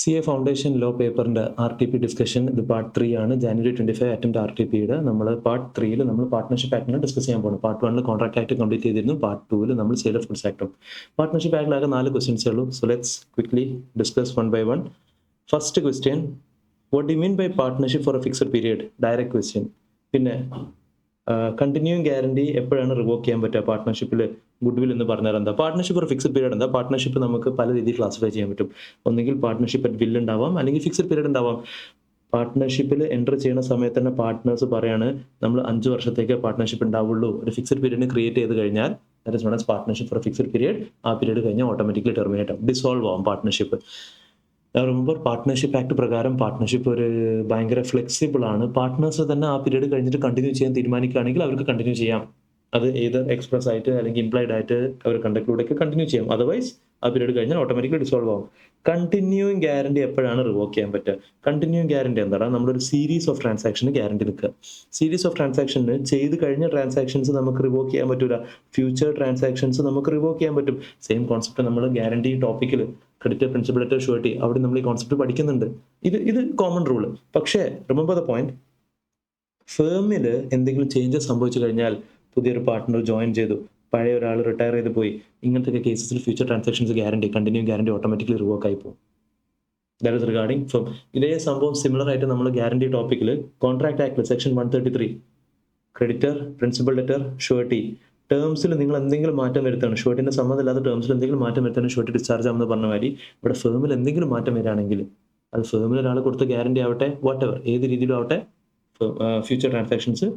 CA foundation law പേപ്പറിൻ്റെ RTP discussion ഇത് part 3 ആണ്. January 25 അറ്റംപ്റ്റ് RTPയുടെ നമ്മൾ പാർട്ട് 3 നമ്മൾ പാർട്ട്ണർഷിപ്പ് ആക്ടിനെ ഡിസ്കസ് ചെയ്യാൻ പോകുന്നു. പാർട്ട് 1 കോൺട്രാക്ട് ആക്ട് കംപ്ലീറ്റ് ചെയ്തിരുന്നു. പാർട്ട് 2 നമ്മൾ സെയിൽ ഓഫ് ഗുഡ്സ് ആക്ടും. പാർട്ട്ണർഷിപ്പ് ആക്ടിലാകെ 4 ക്വസ്റ്റ്യൻസേ ഉള്ളൂ. So let's quickly discuss one by one. First question, what do you mean by partnership for a fixed period? Direct question. പിന്നെ continuing guarantee എപ്പോഴാണ് revoke ചെയ്യാൻ പറ്റുക? പാർട്ട്ണർഷിപ്പിൽ ഗുഡ്വിൽ എന്ന് പറഞ്ഞാൽ എന്താ? പാർട്ട്ണർഷിപ്പ് ഒരു ഫിക്സഡ് പീരീഡ് എന്താ? പാർട്ട്ണർഷിപ്പ് നമുക്ക് പല രീതിയിൽ ക്ലാസിഫൈ ചെയ്യാൻ പറ്റും. ഒന്നുകിൽ പാർട്ട്ണർഷിപ്പ് അറ്റ് വിൽ ഉണ്ടാവാം, അല്ലെങ്കിൽ ഫിക്സഡ് പീരീഡ് ഉണ്ടാവാം. പാർട്ട്ണർഷിപ്പിൽ എൻ്റർ ചെയ്യുന്ന സമയത്ത് തന്നെ പാർട്ട്നേഴ്സ് പറയാണ് നമ്മൾ 5 വർഷത്തേക്ക് പാർട്ട്ണർഷിപ്പ് ഉണ്ടാവുള്ളൂ. ഒരു ഫിക്സഡ് പീരീഡിന് ക്രിയേറ്റ് ചെയ്ത് കഴിഞ്ഞാൽ that is known as partnership four fixed period. ആ പീരീഡ് കഴിഞ്ഞാൽ ഓട്ടോമാറ്റിക്കലി ടെർമിനേറ്റ് ആവും, ഡിസോൾവ് ആവും പാർട്ട്ണർഷിപ്പ്. റിമെമ്പർ, പാർട്ട്ണർഷിപ്പ് ആക്ട് പ്രകാരം പാർട്ട്ണർഷിപ്പ് ഒരു ഭയങ്കര ഫ്ലെക്സിബിൾ ആണ്. പാർട്ട്നേഴ്സ് തന്നെ ആ പീരീഡ് കഴിഞ്ഞിട്ട് കണ്ടിന്യൂ ചെയ്യാൻ തീരുമാനിക്കുകയാണെങ്കിൽ അവർക്ക് കണ്ടിന്യൂ ചെയ്യാം. അത് ഏതർ എക്സ്പ്രസ് ആയിട്ട് അല്ലെങ്കിൽ ഇംപ്ലൈഡ് ആയിട്ട് അവർ കണ്ടക്റ്റിലൂടെയൊക്കെ കണ്ടിന്യൂ ചെയ്യാം. അതർവൈസ് ആ പീരീഡ് കഴിഞ്ഞാൽ ഓട്ടോമാറ്റിക്കലി ഡിസോൾവ് ആവും. കണ്ടിന്യൂയിങ് ഗ്യാരണ്ടി എപ്പോഴാണ് റിവോക്ക് ചെയ്യാൻ പറ്റുക? കണ്ടിന്യൂയിങ് ഗ്യാരണ്ടി എന്താണ്? നമ്മളൊരു സീരീസ് ഓഫ് ട്രാൻസാക്ഷന് ഗ്യാരണ്ടി നിൽക്കുക. സീരീസ് ഓഫ് ട്രാൻസാക്ഷന് ചെയ്ത് കഴിഞ്ഞ ട്രാൻസാക്ഷൻസ് നമുക്ക് റിവോക്ക് ചെയ്യാൻ പറ്റില്ല. ഫ്യൂച്ചർ ട്രാൻസാക്ഷൻസ് നമുക്ക് റിവോക്ക് ചെയ്യാൻ പറ്റും. സെയിം കോൺസെപ്റ്റ് നമ്മൾ ഗ്യാരണ്ടി ടോപ്പിക്കിൽ ക്രെഡിറ്റർ, പ്രിൻസിപ്പൽ, ലെറ്റർ, ഷുവർട്ടി അവിടെ നമ്മൾ ഈ കോൺസെപ്റ്റ് പഠിക്കുന്നുണ്ട്. ഇത് കോമൺ റൂള്. പക്ഷേ റിമെമ്പർ ദ പോയിന്റ്, ഫേമിൽ എന്തെങ്കിലും ചേഞ്ചസ് സംഭവിച്ചു കഴിഞ്ഞാൽ പുതിയൊരു പാർട്ട്ണർ ജോയിൻ ചെയ്തു, പഴയ ഒരാൾ റിട്ടയർ ചെയ്ത് പോയി, ഇങ്ങനത്തെ കേസസിൽ future transactions guarantee, continue guarantee automatically revoke ആയി പോകും. That is regarding firm. ഇതേ സംഭവം സിമിലർ ആയിട്ട് നമ്മൾ ഗ്യാരണ്ടി ടോപ്പിക്കിൽ കോൺട്രാക്ട് ആക്ടിൽ section 133 creditor, principal, debtor, surety ടേംസിൽ നിങ്ങൾ എന്തെങ്കിലും മാറ്റം വരുത്താണ്, ഷുവർട്ടിന്റെ സമ്മതമില്ലാത്ത ടേംസിൽ എന്തെങ്കിലും മാറ്റം വരുത്താണ് ഷുവർട്ടി ഡിസ്ചാർജ് ആവുമെന്ന് പറഞ്ഞ മാതിരി ഇവിടെ ഫേമിൽ എന്തെങ്കിലും മാറ്റം വരികയാണെങ്കിൽ അത് ഫേമിൽ ഒരാൾ കൊടുത്ത ഗ്യാരണ്ടി ആവട്ടെ, വാട്ട് എവർ ഏത് രീതിയിലും ആവട്ടെ, ഫ്യൂച്ചർ ട്രാൻസാക്ഷൻസ്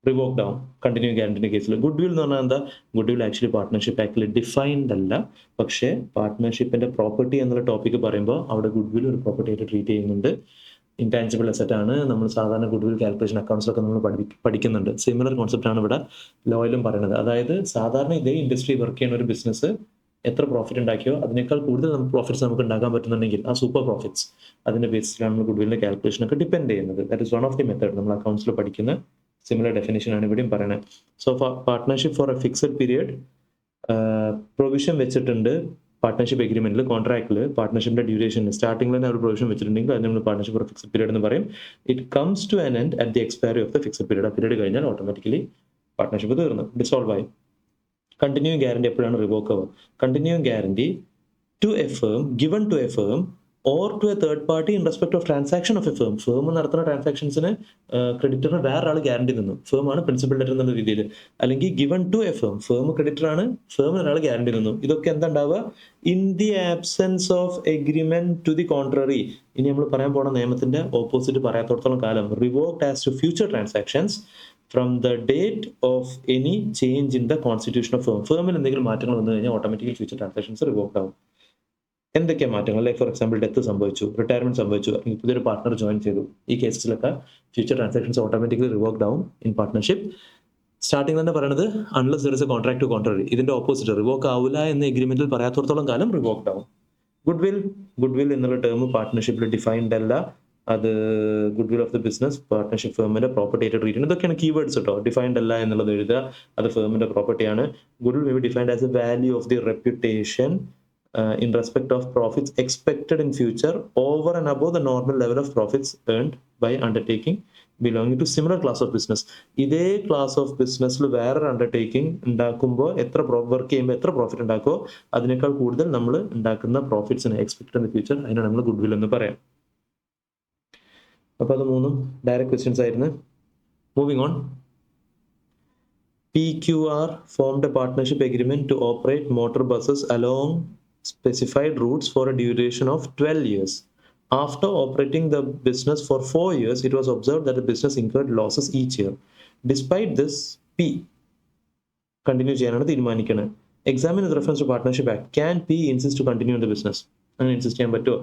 റിവോക്ഡ് ആവും കണ്ടിന്യൂ ഗ്യാരണ്ടിന്റെ കേസിൽ. ഗുഡ്വിൽ എന്ന് പറഞ്ഞാൽ എന്താ? ഗുഡ്വിൽ ആക്ച്വലി പാർട്ട്ണർഷിപ്പ് ആക്ടിൽ ഡിഫൈൻഡ് അല്ല. പക്ഷേ പാർട്ട്ണർഷിപ്പിന്റെ പ്രോപ്പർട്ടി എന്നുള്ള ടോപ്പിക്ക് പറയുമ്പോൾ അവിടെ ഗുഡ്വിൽ ഒരു പ്രോപ്പർട്ടി ആയിട്ട് ട്രീറ്റ് ചെയ്യുന്നുണ്ട്. ഇൻടാൻജിബിൾ അസറ്റ് ആണ്. നമ്മൾ സാധാരണ ഗുഡ്വിൽ കാൽക്കുലേഷൻ അക്കൗണ്ട്സിലൊക്കെ നമ്മൾ പഠിക്കുന്നുണ്ട്. സിമിലർ കോൺസെപ്റ്റ് ആണ് ഇവിടെ ലോയിലും പറയുന്നത്. അതായത് സാധാരണ ഇതേ ഇൻഡസ്ട്രി വർക്ക് ചെയ്യുന്ന ഒരു ബിസിനസ് എത്ര പ്രോഫിറ്റ് ഉണ്ടാക്കിയോ അതിനേക്കാൾ കൂടുതൽ പ്രോഫിറ്റ്സ് നമുക്ക് ഉണ്ടാക്കാൻ പറ്റുന്നുണ്ടെങ്കിൽ ആ സൂപ്പർ പ്രോഫിറ്റ്സ് അതിന്റെ ബേസിലാണ് നമ്മൾ ഗുഡ്വിലിന്റെ കാൽക്കുലേഷൻ ഒക്കെ ഡിപ്പെൻഡ് ചെയ്യുന്നത്. That is one of the method. നമ്മൾ അക്കൗണ്ട്സിൽ പഠിക്കുന്ന സിമിലർ ഡെഫിനേഷൻ ആണ് ഇവിടെയും പറയുന്നത്. So partnership for a fixed period provision വെച്ചിട്ടുണ്ട് പാർട്ട്ണർഷിപ്പ് എഗ്രിമെന്റിൽ, കോൺട്രാക്റ്റിൽ. പാർട്ട്ണർഷിപ്പിന്റെ ഡ്യൂറേഷൻ സ്റ്റാർട്ടിംഗിൽ തന്നെ ഒരു പ്രൊവിഷൻ വെച്ചിട്ടുണ്ടെങ്കിൽ അതിന് നമ്മൾ പാർട്ട്ണർഷിപ്പ് ഫോർ ഫിക്സഡ് പീരിയഡ് എന്ന് പറയും. It comes to an end at the expiry of the fixed period. ആ പീരിയഡ് കഴിഞ്ഞാൽ ഓട്ടോമാറ്റിക്കലി പാർട്ട്ണർഷിപ്പ് തീർന്നു, ഡിസോൾവ് ആയി. കണ്ടിന്യൂയിങ് ഗ്യാരണ്ടി എപ്പോഴാണ് റിവോക്ക് ആവുക? Continuing guarantee to a firm, given to a firm or to a third party in respect of transaction of a firm. Firm നടത്തുന്ന ട്രാൻസാക്ഷൻസിന് ക്രെഡിറ്ററിന് വേറൊരാൾ guarantee നിന്നു. ഫേം ആണ് പ്രിൻസിപ്പൽ ലെറ്റർ എന്നുള്ള രീതിയിൽ. അല്ലെങ്കിൽ given to a firm, firm creditor ആണ്, ഫേമിന് ഒരാൾ ഗ്യാരണ്ടി നിന്നു. ഇതൊക്കെ എന്താ ഉണ്ടാവുക? In the absence of agreement to the contrary. ഇനി നമ്മൾ പറയാൻ പോണ നിയമത്തിന്റെ ഓപ്പോസിറ്റ് പറയാത്തോടത്തോളം കാലം revoked as to future transactions from the date of any change in the constitution of firm. ഫേമിൽ എന്തെങ്കിലും മാറ്റങ്ങൾ വന്നു കഴിഞ്ഞാൽ ഓട്ടോമാറ്റിക്കലി ഫ്യൂച്ചർ ട്രാൻസാക്ഷൻസ് റിവോക്ഡ് ആവും. എന്തൊക്കെയാണ് മാറ്റങ്ങൾ? ലൈക്ക് ഫോർ എക്സാമ്പിൾ ഡെത്ത് സംഭവിച്ചു, റിട്ടയർമെന്റ് സംഭവിച്ചു, അല്ലെങ്കിൽ പുതിയൊരു പാർട്ട്ണർ ജോയിൻ ചെയ്തു. ഈ കേസസിലൊക്കെ ഫ്യൂച്ചർ ട്രാൻസാക്ഷൻസ് ഓട്ടോമാറ്റിക്കലി റിവോക്ഡ് ആവും ഇൻ പാർട്ട്ണർഷിപ്പ്. സ്റ്റാർട്ടിംഗ് തന്നെ പറയുന്നത് unless there is a contract to contrary. ഇതിന്റെ ഓപ്പോസിറ്റ് റിവോക്ക് ആവില്ല എന്ന് എഗ്രിമെന്റിൽ പറയാത്തോടത്തോളം കാലം റിവോക്ഡ് ആവും. ഗുഡ്വിൽ എന്നുള്ള ടേം പാർട്ട്ണർഷിപ്പിൽ ഡിഫൈൻഡ് അല്ല. അത് goodwill of the business, partnership ഫേമിന്റെ പ്രോപ്പർട്ടി ആയിട്ട് ട്രീറ്റ് ചെയ്യുന്നത്. ഇതൊക്കെയാണ് കീവേഡ്സ് കേട്ടോ. ഡിഫൈൻഡ് അല്ല എന്നുള്ളത് എഴുതുക, അത് ഫേമിന്റെ പ്രോപ്പർട്ടിയാണ്. Goodwill may be defined as A value of the reputation in respect of profits expected in future over and above the normal level of profits earned by undertaking belonging to similar class of business. ഇതേ class of ബിസിനസ്സിൽ വേറൊരു undertaking ഉണ്ടാക്കുമ്പോൾ work ചെയ്യുമ്പോൾ എത്ര profit ഉണ്ടാക്കുമോ അതിനേക്കാൾ കൂടുതൽ നമ്മൾ ഉണ്ടാക്കുന്ന പ്രോഫിറ്റ്സിന് എക്സ്പെക്ടഡ് ഇൻ ഫ്യൂച്ചർ, അതിനാണ് നമ്മൾ ഗുഡ്വിൽ എന്ന് പറയാം. അപ്പൊ അത് 3 ഡയറക്റ്റ് ക്വസ്റ്റ്യൻസ് ആയിരുന്നു. Moving on. PQR formed a partnership agreement to operate motor buses along specified routes for a duration of 12 years. After operating the business for 4 years, it was observed that the business incurred losses each year. Despite this, P continue ചെയ്യാനാണ് തീരുമാനിക്കുന്നത്. Examine with reference to Partnership Act. Can P insist to continue in the business? അങ്ങനെ insist ചെയ്യാൻ പറ്റുമോ?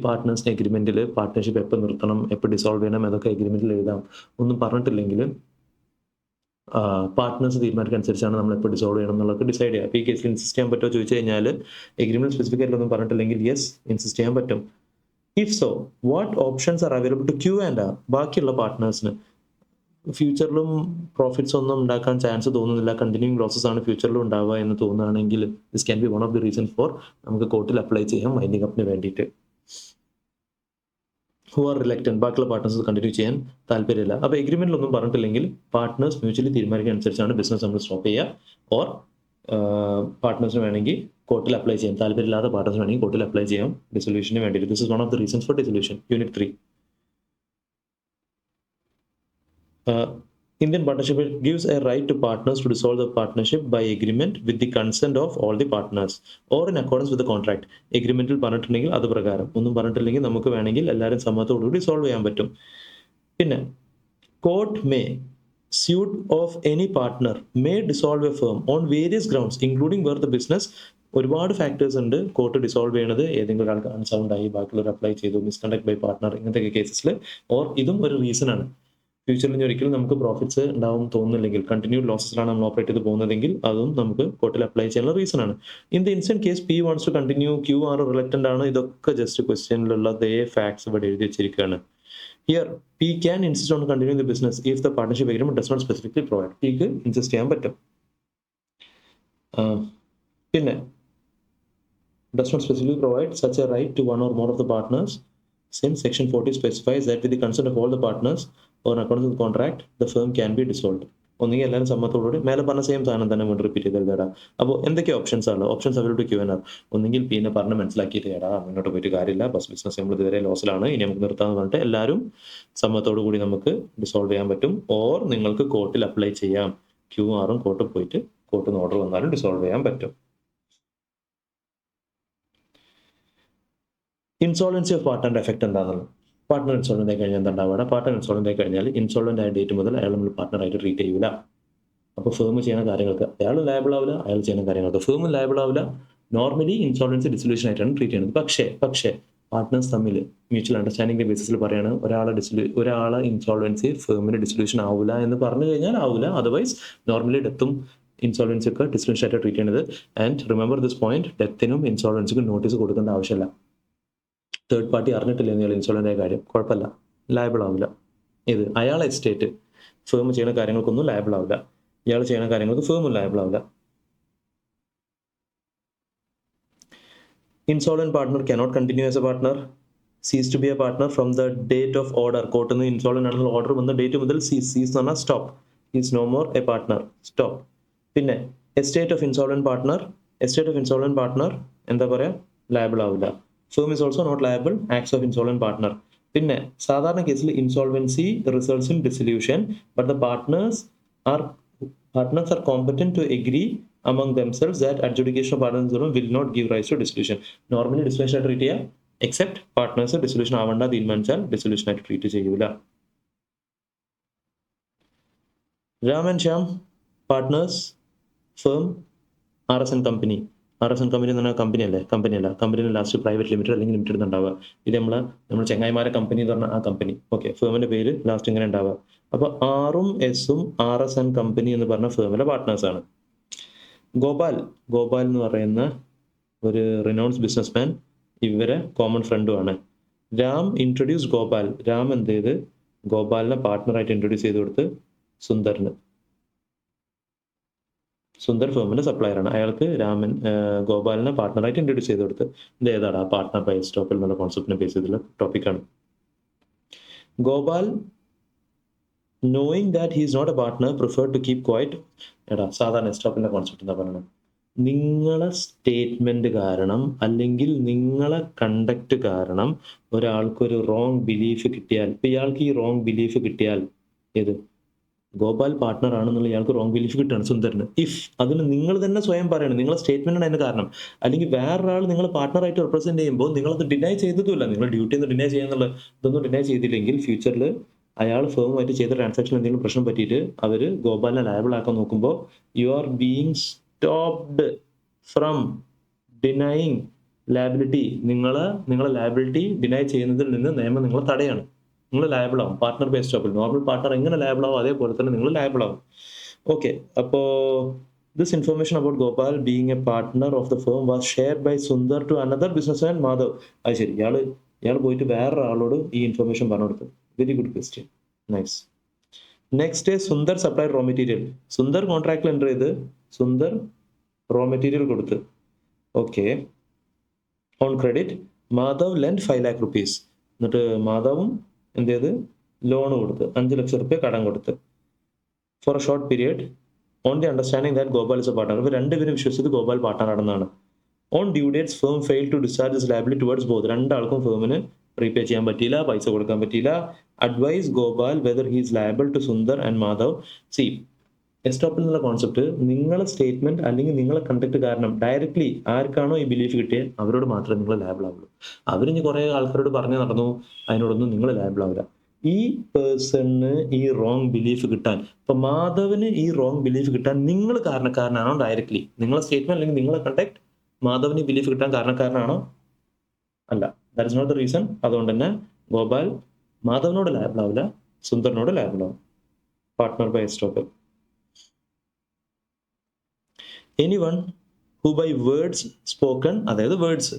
പാർട്ട്നേഴ്സിന്റെ എഗ്രിമെന്റിൽ partnership എപ്പോൾ നിർത്തണം, എപ്പോൾ dissolve ചെയ്യണം, അതൊക്കെ എഗ്രിമെന്റിൽ എഴുതാം. ഒന്നും പറഞ്ഞിട്ടില്ലെങ്കിൽ പാർട്ട്നേഴ്സ് തീരുമാനിക്കനുസരിച്ചാണ് നമ്മൾ എപ്പോൾ ഡിസോൾവ് ചെയ്യണം എന്നുള്ളത് ഡിസൈഡ് ചെയ്യുക. അപ്പോൾ ഈ കേസിൽ ഇൻസിസ്റ്റ് ചെയ്യാൻ പറ്റുമോ ചോദിച്ചു കഴിഞ്ഞാൽ എഗ്രിമെന്റ് സ്പെസിഫിക് ആയിട്ടൊന്നും പറഞ്ഞിട്ടില്ലെങ്കിൽ യെസ്, ഇൻസിസ്റ്റ് ചെയ്യാൻ പറ്റും. If so, what options are available to Q and R? ബാക്കിയുള്ള പാർട്ട്നേഴ്സിന് ഫ്യൂച്ചറിലും പ്രോഫിറ്റ്സ് ഒന്നും ഉണ്ടാക്കാൻ ചാൻസ് തോന്നുന്നില്ല, കണ്ടിന്യൂയിങ് ലോസസ് ആണ് ഫ്യൂച്ചറിലും ഉണ്ടാവുക എന്ന് തോന്നുകയാണെങ്കിൽ this can be one of the reason for നമുക്ക് കോർട്ടിൽ അപ്ലൈ ചെയ്യാം വൈൻഡിങ് അപ്പിന് വേണ്ടിയിട്ട്. ഹു ആർ റിലക്റ്റൻറ്റ്, ബാക്കിയുള്ള പാർട്ട്നേഴ്സ് കണ്ടിന്യൂ ചെയ്യാൻ താല്പര്യമില്ല. അപ്പോൾ എഗ്രിമെൻറ്റിലൊന്നും പറഞ്ഞിട്ടില്ലെങ്കിൽ പാർട്ട്നേഴ്സ് മ്യൂച്വലി തീരുമാനിക്കുക അനുസരിച്ചാണ് ബിസിനസ് നമ്മൾ സ്റ്റോപ്പ് ചെയ്യുക. ഓർ പാർട്ട്നേഴ്സിന് വേണമെങ്കിൽ കോർട്ടിൽ അപ്ലൈ ചെയ്യാം. താല്പര്യമില്ലാത്ത പാർട്ട്നേഴ്സിന് വേണമെങ്കിൽ കോർട്ടിൽ അപ്ലൈ ചെയ്യാം ഡിസൊല്യൂഷന് വേണ്ടിയിട്ട്. This is one of the reasons for dissolution. Unit 3. Indian partnership gives a right to partners to dissolve the partnership by agreement with the consent of all the partners or in accordance with the contract. എഗ്രിമെന്റിൽ പറഞ്ഞിട്ടുണ്ടെങ്കിൽ അത് പ്രകാരം, ഒന്നും പറഞ്ഞിട്ടില്ലെങ്കിൽ നമുക്ക് വേണമെങ്കിൽ എല്ലാവരും സമ്മതത്തോടുകൂടി dissolve ചെയ്യാൻ പറ്റും. പിന്നെ court may suit of any partner may dissolve a firm on various grounds including where the business, ഒരുപാട് ഫാക്ടേഴ്സ് ഉണ്ട് കോർട്ട് ഡിസോൾവ് ചെയ്യണത്. ഏതെങ്കിലും ഒരാൾക്ക് അൺസൗണ്ട് ആയി, ബാക്കിയുള്ളവർ അപ്ലൈ ചെയ്തു, മിസ്കണ്ടക്ട് ബൈ പാർട്ട്ണർ, ഇങ്ങനത്തെ കേസസിൽ. ഓർ ഇതും ഒരു റീസൺ ആണ്. ഫ്യൂച്ചറിൽ ഒരിക്കലും നമുക്ക് പ്രോഫിറ്റ്സ് ഉണ്ടാവും തോന്നുന്നില്ലെങ്കിൽ, കണ്ടിന്യൂഡ് ലോസസിലാണ് നമ്മൾ ഓപ്പറേറ്റ് ചെയ്ത് പോകുന്നതെങ്കിൽ അതും നമുക്ക് കോർട്ടിൽ അപ്ലൈ ചെയ്യാനുള്ള റീസൺ ആണ്. In the instant case P wants to continue, Q R reluctant ആണ്. ഇതൊക്കെ ജസ്റ്റ് ക്വസ്റ്റ്യനിലുള്ള അതേ ഫാക്ട്സ് ഇവിടെ എഴുതി വെച്ചിരിക്കുകയാണ്. Here, P can insist on continuing the business if the partnership agreement does not specifically provide. P ക്ക് insist ചെയ്യാൻ പറ്റും. പിന്നെ does not specifically provide such a right to one or more of the partners, since section 40 specifies that with the consent of all the partners or in accordance with the contract, the firm can be dissolved. ഒന്നുകിൽ എല്ലാവരും സമ്മതത്തോടുകൂടി, മേലെ പറഞ്ഞ same സാധനം തന്നെ വീണ്ടും repeat ചെയ്തെഴുതാടാ. അപ്പോൾ എന്തൊക്കെ options ആണ്? ഓപ്ഷൻസ് അവരുടെ Q&R. ഒന്നെങ്കിൽ പിന്നെ പറഞ്ഞ് മനസ്സിലാക്കിയിട്ട് ഏടാ മുന്നോട്ട് പോയിട്ട് കാര്യമില്ല, ബസ് ബിസിനസ് നമ്മൾ ഇതുവരെ ലോസിലാണ്, ഇനി നമുക്ക് നിർത്താമെന്ന് പറഞ്ഞിട്ട് എല്ലാവരും സമ്മതത്തോടു കൂടി നമുക്ക് ഡിസോൾവ് ചെയ്യാൻ പറ്റും. ഓർ നിങ്ങൾക്ക് കോർട്ടിൽ അപ്ലൈ ചെയ്യാം. Q&Rഉം കോർട്ടിൽ പോയിട്ട് കോർട്ടിൽ നിന്ന് ഓർഡർ വന്നാലും ഡിസോൾവ് ചെയ്യാൻ പറ്റും. ഇൻസോൾവൻസി ഓഫ് പാർട്ട്ണറിന്റെ എഫക്ട് എന്താണെന്നുള്ളത്. പാർട്ട്ണർ ഇൻസോൾവൻ്റ് ആയി കഴിഞ്ഞാൽ എന്താ ഉണ്ടാവുക? പാർട്ട്ണർ ഇൻസോൾവൻ്റ് ആയി കഴിഞ്ഞാൽ ഇൻസോൾവൻ്റ് ആയ ഡേറ്റ് മുതൽ അയാൾ നമ്മൾ പാർട്ട്ണറായിട്ട് ട്രീറ്റ് ചെയ്യില്ല. അപ്പോൾ ഫേം ചെയ്യുന്ന കാര്യങ്ങൾക്ക് അയാൾ ലയബിൾ ആവില്ല, അയാൾ ചെയ്യുന്ന കാര്യങ്ങൾക്ക് ഫേമും ലയബിൾ ആവില്ല. നോർമലി ഇൻസോൾവൻസി ഡിസൊല്യൂഷൻ ആയിട്ടാണ് ട്രീറ്റ് ചെയ്യുന്നത്. പക്ഷേ പാർട്ട്നേഴ്സ് തമ്മിൽ മ്യൂച്വൽ അണ്ടർസ്റ്റാൻഡിംഗിന്റെ ബേസിസിൽ പറയാണ് ഒരാളെ ഇൻസോൾവൻസി ഫേമിന് ഡിസൊല്യൂഷൻ ആവില്ല എന്ന് പറഞ്ഞു കഴിഞ്ഞാൽ ആവില്ല. അതർവൈസ് നോർമലി ഡെത്തും ഇൻസോൾവൻസി ഒക്കെ ഡിസൊല്യൂഷൻ ആയിട്ട് ട്രീറ്റ് ചെയ്യുന്നത്. ആൻഡ് റിമെമ്പർ ദിസ് പോയിന്റ്, ഡെത്തിനും ഇൻസോൾവൻസിക്കും നോട്ടീസ് കൊടുക്കേണ്ട ആവശ്യമില്ല. തേർഡ് പാർട്ടി അറിഞ്ഞിട്ടില്ല എന്നാൽ ഇൻസോൾവൻ്റ് ആയ കാര്യം, കുഴപ്പമില്ല, ലയബിൾ ആവില്ല. ഇത് അയാളെ എസ്റ്റേറ്റ് ഫേം ചെയ്യുന്ന കാര്യങ്ങൾക്കൊന്നും ലയബിൾ ആവില്ല, ഇയാൾ ചെയ്യുന്ന കാര്യങ്ങൾക്ക് ഫേമും ലയബിൾ ആവില്ല. ഇൻസോൾവൻ്റ് partner cannot continue as a partner, cease to be a partner from the date of order. കോർട്ടിൽ നിന്ന് ഇൻസോൾവൻ്റ് ആണെന്നുള്ള ഓർഡർ വന്ന ഡേറ്റ് മുതൽ cease എന്ന് പറഞ്ഞാൽ stop, is no more a partner, stop. പിന്നെ എസ്റ്റേറ്റ് ഓഫ് ഇൻസോൾവൻ്റ് പാർട്ട്ണർ എന്താ പറയുക? ലയബിൾ ആവില്ല. Firm is also not liable, acts of insolvent partner. പിന്നെ സാധാരണ കേസിൽ insolvency results in dissolution, but the partners are competent to agree among themselves that adjudication of partners will not give rise to dissolution. Normally dissolution ആയിട്ട് treat ചെയ്യുക, except partners dissolution ആവേണ്ട തീരുമാനിച്ചാൽ dissolution ആയിട്ട് treat ചെയ്യൂല. Ram and Shyam partners, firm, RSN company. RSN company എന്ന് പറഞ്ഞാൽ കമ്പനിയുടെ last private limited അല്ലെങ്കിൽ ലിമിറ്റഡ് ഉണ്ടാവുക. ഇത് നമ്മൾ ചെങ്ങായിമാരെ കമ്പനി എന്ന് പറഞ്ഞാൽ ആ കമ്പനി. ഓക്കെ, ഫേമിന്റെ പേര് ലാസ്റ്റ് ഇങ്ങനെ ഉണ്ടാവുക. അപ്പൊ ആറും എസും RSN കമ്പനി എന്ന് പറഞ്ഞ ഫേമിലെ പാർട്ട്നേഴ്സ് ആണ്. ഗോപാൽ എന്ന് പറയുന്ന ഒരു റിനൗൺസ് ബിസിനസ്മാൻ, ഇവരെ കോമൺ ഫ്രണ്ടും ആണ്. രാം ഇൻട്രൊഡ്യൂസ് ഗോപാൽ. രാം എന്ത് ചെയ്ത് ഗോപാലിനെ പാർട്ട്ണറായിട്ട് ഇൻട്രൊഡ്യൂസ് ചെയ്ത് കൊടുത്ത് സുന്ദറിന്. സുന്ദർ ഫേമിന്റെ സപ്ലയർ ആണ്. അയാൾക്ക് ഗോപാലിനെ പാർട്ട്ണറായിട്ട് ഇൻട്രൊഡ്യൂസ് ചെയ്ത് കൊടുത്ത്. ഇത് ഏതാണ്? ആ പാർട്ട്ണർ ബൈ സ്റ്റോപ്പിൽ എന്നുള്ള കോൺസെപ്റ്റിനെ ബേസ് ചെയ്തുള്ള ടോപ്പിക്കാണ്. Gopal knowing that he is not a partner prefer to keep quiet. സാധാരണ സ്റ്റോപ്പിന്റെ കോൺസെപ്റ്റ് എന്താ പറയുന്നത്? നിങ്ങളെ സ്റ്റേറ്റ്മെന്റ് കാരണം അല്ലെങ്കിൽ നിങ്ങളെ കണ്ടക്ട് കാരണം ഒരാൾക്കൊരു റോങ് ബിലീഫ് കിട്ടിയാൽ, ഇപ്പൊ ഇയാൾക്ക് ഈ റോങ് ബിലീഫ് കിട്ടിയാൽ, ഏത് ഗോപാൽ പാർട്ട്ണർ ആണെന്നുള്ള ഇയാൾക്ക് റോങ് ബിലീഫ് കിട്ടുകയാണ് സുന്ദറിന്. ഇഫ് അതിന് നിങ്ങൾ തന്നെ സ്വയം പറയണം, നിങ്ങളെ സ്റ്റേറ്റ്മെന്റ് ആണ് അതിന് കാരണം. അല്ലെങ്കിൽ വേറൊരാൾ നിങ്ങൾ പാർട്ട്ണറായിട്ട് റെപ്രസെന്റ് ചെയ്യുമ്പോൾ നിങ്ങളത് ഡിനൈ ചെയ്തതുമില്ല, നിങ്ങൾ ഡ്യൂട്ടി ഒന്ന് ഡിനൈ ചെയ്യാന്നുള്ള ഇതൊന്നും ഡിനൈ ചെയ്തില്ലെങ്കിൽ ഫ്യൂച്ചറിൽ അയാൾ ഫേമുമായിട്ട് ചെയ്ത ട്രാൻസാക്ഷൻ എന്തെങ്കിലും പ്രശ്നം പറ്റിയിട്ട് അവർ ഗോപാലിനെ ലയബിൾ ആക്കാൻ നോക്കുമ്പോൾ you are being stopped from denying liability. നിങ്ങളെ ലയബിലിറ്റി ഡിനൈ ചെയ്യുന്നതിൽ നിന്ന് നിയമം നിങ്ങളെ തടയാണ്. നിങ്ങൾ ലയബിൾ ആവും. Partner by estoppel normal partner എങ്ങനെ ലയബിൾ ആവും അതേപോലെ തന്നെ നിങ്ങൾ ലയബിൾ ആവും. ഓക്കെ, അപ്പോൾ this information about Gopal being a partner of the firm was shared by Sundar to another businessman Madhav. അത് ശരി, ഇയാൾ പോയിട്ട് വേറൊരാളോട് ഈ ഇൻഫർമേഷൻ പറഞ്ഞു കൊടുത്തു. Very good question, nice. Next Sundar supply raw material. Sundar കോൺട്രാക്റ്റിൽ എൻ്റർ ചെയ്ത് സുന്ദർ റോ മെറ്റീരിയൽ കൊടുത്ത്. Okay, on credit Madhav lend 5 lakh rupees. എന്നിട്ട് മാധവും എന്ത് ചെയ്ത് ലോൺ കൊടുത്ത് 5 ലക്ഷം റുപ്യ കടം കൊടുത്ത് for a short period on the understanding that Gopal is a partner. ഇവർ രണ്ടുപേരും വിശ്വസിച്ചത് ഗോപാൽ പാർട്ണർ ആണെന്നാണ്. On due dates firm fail to discharge this liability towards both. രണ്ടാൾക്കും ഫേമിന് റീപേ ചെയ്യാൻ പറ്റിയില്ല, പൈസ കൊടുക്കാൻ പറ്റിയില്ല. Advise Gopal whether he's liable to Sundar and Madhav. സി എസ്റ്റോപ്പിൽ എന്നുള്ള കോൺസെപ്റ്റ് നിങ്ങളെ സ്റ്റേറ്റ്മെന്റ് അല്ലെങ്കിൽ നിങ്ങളെ കണ്ടക്ട് കാരണം ഡയറക്ട്ലി ആർക്കാണോ ഈ ബിലീഫ് കിട്ടിയത് അവരോട് മാത്രമേ നിങ്ങൾ ലയബിൾ ആവുള്ളൂ. അവരിഞ്ഞ് കുറെ ആൾക്കാരോട് പറഞ്ഞു നടന്നു, അതിനോടൊന്നും നിങ്ങൾ ലയബിൾ ആവില്ല. ഈ പേഴ്സണിന് ഈ റോങ് ബിലീഫ് കിട്ടാൻ, ഇപ്പൊ മാധവന് ഈ റോങ് ബിലീഫ് കിട്ടാൻ നിങ്ങൾ കാരണക്കാരനാണോ ഡയറക്ട്ലി? നിങ്ങളെ സ്റ്റേറ്റ്മെന്റ് അല്ലെങ്കിൽ നിങ്ങളെ കണ്ടക്ട് മാധവന് ബിലീഫ് കിട്ടാൻ കാരണക്കാരനാണോ? അല്ല. That is not the reason. അതുകൊണ്ട് തന്നെ ഗോപാൽ മാധവനോട് ലയബിൾ ആവില്ല, സുന്ദറിനോട് ലയബിൾ ആവും. Partner by estoppel. Anyone who by words spoken, അതായത് വേർഡ്സ്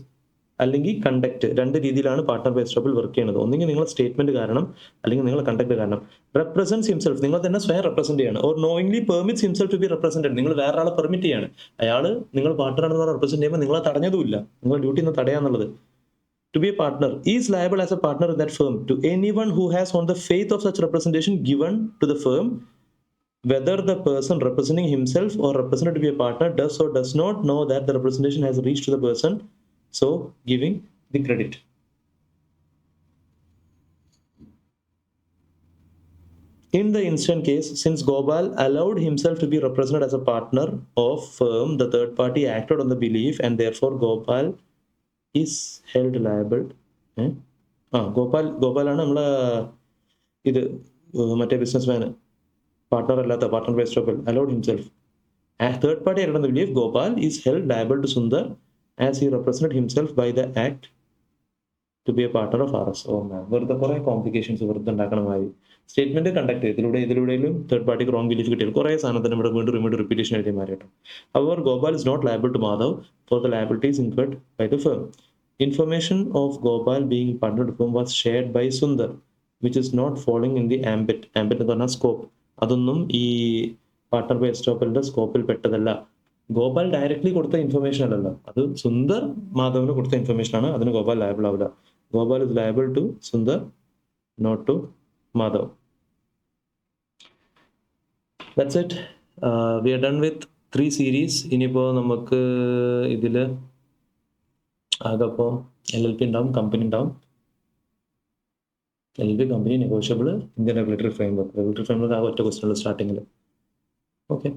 അല്ലെങ്കിൽ കണ്ടക്ട്, രണ്ട് രീതിയിലാണ് പാർട്ട്ണർ ബൈ എസ്റ്റോപ്പിൽ വർക്ക് ചെയ്യുന്നത്. ഒന്നെങ്കിൽ നിങ്ങൾ സ്റ്റേറ്റ്മെന്റ് കാരണം അല്ലെങ്കിൽ നിങ്ങൾ കണ്ടക്ട് കാരണം. റെപ്രസെന്റ്സ് ഹിംസെൽഫ്, നിങ്ങൾ തന്നെ സ്വയം റെപ്രസെന്റ് ചെയ്യാണ്. Or knowingly permits himself to be represented, നിങ്ങൾ വേറെ ആളെ പെർമിറ്റ് ചെയ്യാണ്. അയാൾ നിങ്ങൾ പാർട്ട്ണർ ആണെന്ന് പറഞ്ഞാൽ റെപ്രസെന്റ് ചെയ്യുമ്പോൾ നിങ്ങളെ തടഞ്ഞതുമില്ല, നിങ്ങൾ ഡ്യൂട്ടി നിന്ന് തടയാന്നുള്ളത്. To be a partner is liable as a partner in that firm to anyone who has on the faith of such representation given to the firm, whether the person representing himself or represented to be a partner does or does not know that the representation has reached to the person, so giving the credit. In the instant case, since Gopal allowed himself to be represented as a partner of firm, the third party acted on the belief and therefore Gopal is held liable. ഗോപാലാണ് നമ്മളെ ഇത് മറ്റേ ബിസിനസ്മാന്, partner അല്ലാത്ത partner by estoppel allowed himself. Third party ആയിട്ട് belief Gopal is held liable to Sundar as he represent himself by the act to be a partner of RS. Oh ma'am, വെറുതെ കുറെ complications വെറുതെ ഉണ്ടാക്കണമായി. സ്റ്റേറ്റ്മെന്റ് കണ്ടക്ട് ഇതിലൂടെയും third പാർട്ടിക്ക് wrong belief കിട്ടിയാൽ കുറെ സാധനത്തിന് ഇവിടെ വീണ്ടും റിപ്പീറ്റേഷൻ എഴുതി മാറിയിട്ടു. അവർ Gopal is not liable to Madhav for the liabilities incurred by the firm. Information of Gopal being partnered with firm was shared by Sundar, which is not falling in the ambit എന്ന് പറഞ്ഞാൽ സ്കോപ്പ്. അതൊന്നും ഈ partner by എസ്റ്റോപ്പിന്റെ സ്കോപ്പിൽ പെട്ടതല്ല. Gopal directly കൊടുത്ത information അല്ലല്ലോ, അത് സുന്ദർ മാധവന് കൊടുത്ത information ആണ്. അതിന് ഗോപാൽ ലയബിൾ ആവില്ല. Gopal is liable to Sundar, not to Madhav. That's it. We are done with 3 series. ഇനിയിപ്പോൾ നമുക്ക് ഇതില് ആകപ്പോൾ LLP ഉണ്ടാവും, കമ്പനി ഉണ്ടാവും. LLP, company, negotiable, Indian regulatory framework. Regulatory framework ആ ഒറ്റ ക്വസ്റ്റ്യൻ സ്റ്റാർട്ടിങ്ങിൽ. ഓക്കെ.